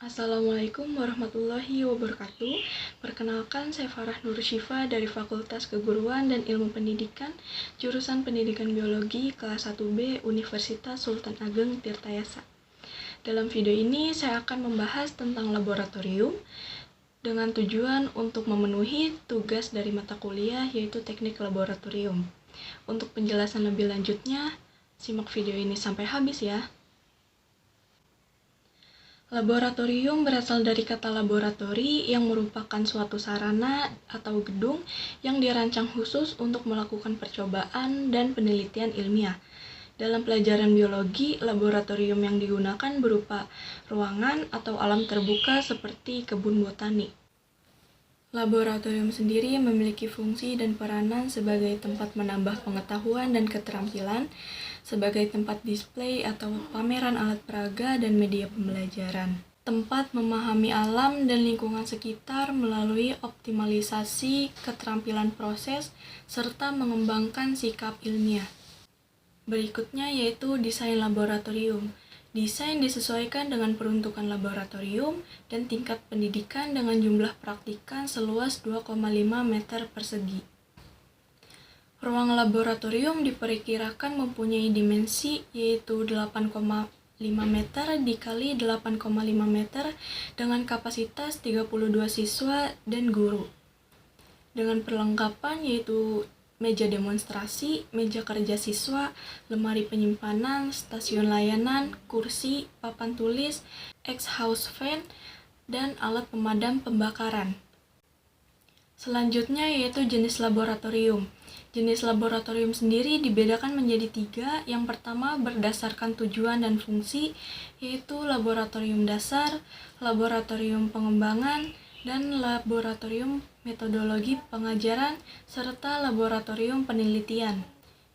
Assalamualaikum warahmatullahi wabarakatuh. Perkenalkan, saya Farah Nur Syifa dari Fakultas Keguruan dan Ilmu Pendidikan, jurusan Pendidikan Biologi, kelas 1B, Universitas Sultan Ageng Tirtayasa. Dalam video ini, saya akan membahas tentang laboratorium dengan tujuan untuk memenuhi tugas dari mata kuliah, yaitu teknik laboratorium. Untuk penjelasan lebih lanjutnya, simak video ini sampai habis ya. Laboratorium berasal dari kata laboratori yang merupakan suatu sarana atau gedung yang dirancang khusus untuk melakukan percobaan dan penelitian ilmiah. Dalam pelajaran biologi, laboratorium yang digunakan berupa ruangan atau alam terbuka seperti kebun botani. Laboratorium sendiri memiliki fungsi dan peranan sebagai tempat menambah pengetahuan dan keterampilan, sebagai tempat display atau pameran alat peraga dan media pembelajaran. Tempat memahami alam dan lingkungan sekitar melalui optimalisasi keterampilan proses serta mengembangkan sikap ilmiah. Berikutnya yaitu desain laboratorium. Desain disesuaikan dengan peruntukan laboratorium dan tingkat pendidikan dengan jumlah praktikan seluas 2,5 meter persegi. Ruang laboratorium diperkirakan mempunyai dimensi yaitu 8,5 meter dikali 8,5 meter dengan kapasitas 32 siswa dan guru. Dengan perlengkapan yaitu meja demonstrasi, meja kerja siswa, lemari penyimpanan, stasiun layanan, kursi, papan tulis, exhaust fan, dan alat pemadam pembakaran. Selanjutnya yaitu jenis laboratorium. Jenis laboratorium sendiri dibedakan menjadi 3. Yang pertama berdasarkan tujuan dan fungsi, yaitu laboratorium dasar, laboratorium pengembangan, dan laboratorium metodologi pengajaran, serta laboratorium penelitian.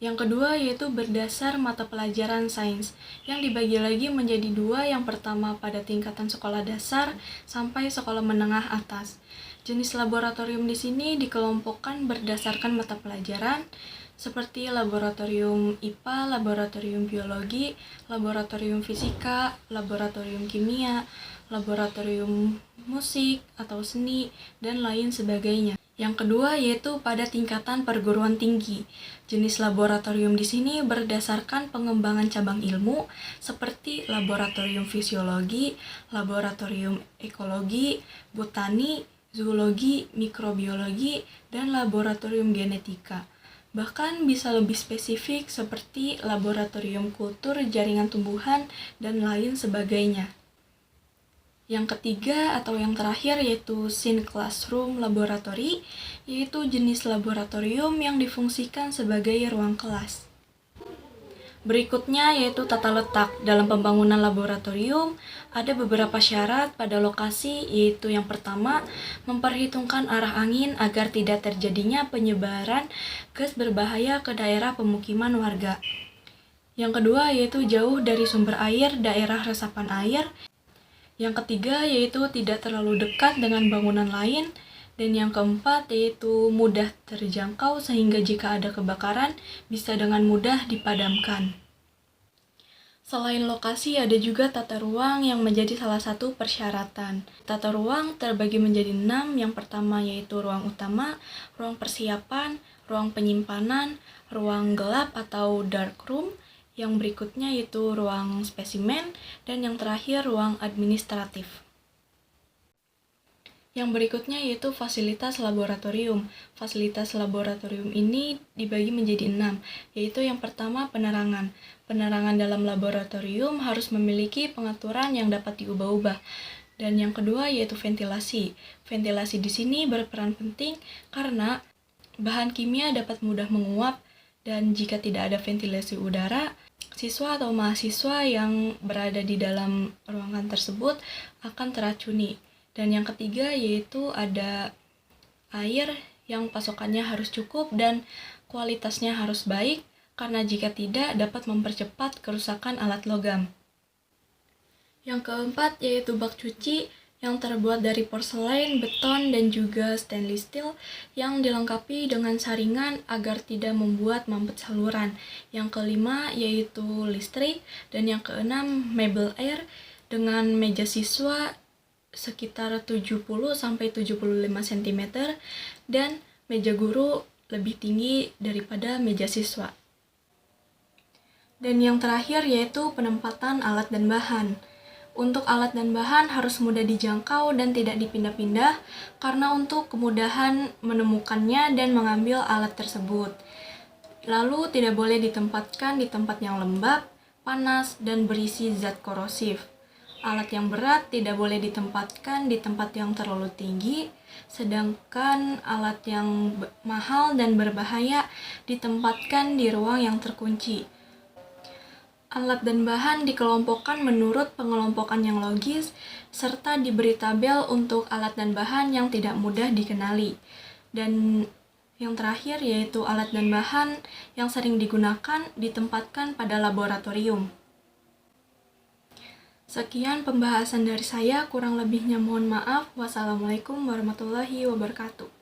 Yang kedua yaitu berdasar mata pelajaran sains, yang dibagi lagi menjadi 2, yang pertama pada tingkatan sekolah dasar sampai sekolah menengah atas. Jenis laboratorium di sini dikelompokkan berdasarkan mata pelajaran, seperti laboratorium IPA, laboratorium biologi, laboratorium fisika, laboratorium kimia, laboratorium musik atau seni, dan lain sebagainya. Yang kedua yaitu pada tingkatan perguruan tinggi. Jenis laboratorium di sini berdasarkan pengembangan cabang ilmu seperti laboratorium fisiologi, laboratorium ekologi, botani, zoologi, mikrobiologi, dan laboratorium genetika. Bahkan bisa lebih spesifik seperti laboratorium kultur jaringan tumbuhan dan lain sebagainya. Yang ketiga atau yang terakhir yaitu Scene Classroom Laboratory, yaitu jenis laboratorium yang difungsikan sebagai ruang kelas. Berikutnya yaitu tata letak. Dalam pembangunan laboratorium, ada beberapa syarat pada lokasi, yaitu yang pertama, memperhitungkan arah angin agar tidak terjadinya penyebaran gas berbahaya ke daerah pemukiman warga. Yang kedua yaitu jauh dari sumber air, daerah resapan air. Yang ketiga yaitu tidak terlalu dekat dengan bangunan lain. Dan yang keempat yaitu mudah terjangkau sehingga jika ada kebakaran bisa dengan mudah dipadamkan. Selain lokasi ada juga tata ruang yang menjadi salah satu persyaratan. Tata ruang terbagi menjadi 6, yang pertama yaitu ruang utama, ruang persiapan, ruang penyimpanan, ruang gelap atau dark room, yang berikutnya yaitu ruang spesimen, dan yang terakhir ruang administratif. Yang berikutnya yaitu fasilitas laboratorium. Fasilitas laboratorium ini dibagi menjadi 6, yaitu yang pertama penerangan. Penerangan dalam laboratorium harus memiliki pengaturan yang dapat diubah-ubah. Dan yang kedua yaitu ventilasi. Ventilasi di sini berperan penting karena bahan kimia dapat mudah menguap, dan jika tidak ada ventilasi udara, siswa atau mahasiswa yang berada di dalam ruangan tersebut akan teracuni. Dan yang ketiga yaitu ada air yang pasokannya harus cukup dan kualitasnya harus baik, karena jika tidak dapat mempercepat kerusakan alat logam. Yang keempat yaitu bak cuci yang terbuat dari porselen, beton, dan juga stainless steel yang dilengkapi dengan saringan agar tidak membuat mampet saluran. Yang kelima yaitu listrik, dan yang keenam mebel air dengan meja siswa sekitar 70-75 cm dan meja guru lebih tinggi daripada meja siswa. Dan yang terakhir yaitu penempatan alat dan bahan. Untuk alat dan bahan harus mudah dijangkau dan tidak dipindah-pindah karena untuk kemudahan menemukannya dan mengambil alat tersebut. Lalu tidak boleh ditempatkan di tempat yang lembab, panas, dan berisi zat korosif. Alat yang berat tidak boleh ditempatkan di tempat yang terlalu tinggi, sedangkan alat yang mahal dan berbahaya ditempatkan di ruang yang terkunci. Alat dan bahan dikelompokkan menurut pengelompokan yang logis, serta diberi tabel untuk alat dan bahan yang tidak mudah dikenali. Dan yang terakhir yaitu alat dan bahan yang sering digunakan ditempatkan pada laboratorium. Sekian pembahasan dari saya, kurang lebihnya mohon maaf. Wassalamualaikum warahmatullahi wabarakatuh.